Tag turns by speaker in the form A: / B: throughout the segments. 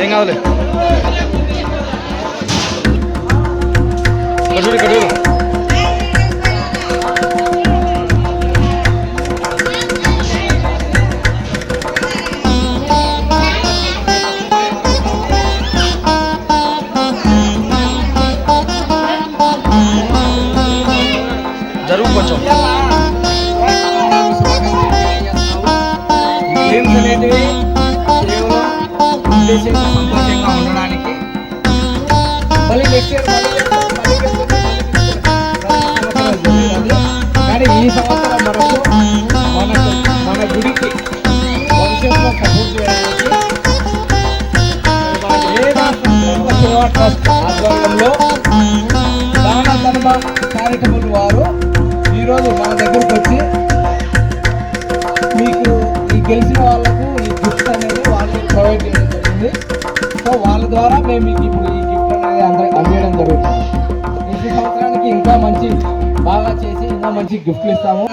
A: ఏం కావాలి కట్టూరు కట్టూరు జరుగు కొంచెం
B: గేమ్స్ అనేటివి కేవలం ఉద్దేశంగా సంతోషంగా ఉండడానికి మళ్ళీ నెక్స్ట్ ఇయర్ కానీ ఈ సంవత్సరం మన గుడికి భవిష్యత్తులో సపోర్ట్ చేయడానికి సేవా ట్రస్ట్ ఆధ్వర్యంలో దాన ధర్మ చారిటబుల్ వారు ఈరోజు మన దగ్గరకు వచ్చి మీకు ఈ గెలిచిన వాళ్ళకు ఈ గిఫ్ట్ అనేది వాళ్ళు ప్రొవైడ్ చేయడం జరిగింది. సో వాళ్ళ ద్వారా మేము మీకు ఇప్పుడు ఈ గిఫ్ట్ అనేది అందించడం జరుగుతుంది. ఈ సంవత్సరానికి ఇంకా మంచి బాగా చేసి ఇంకా మంచి గిఫ్ట్లు ఇస్తాము.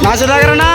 A: నా సుధాకరన్నా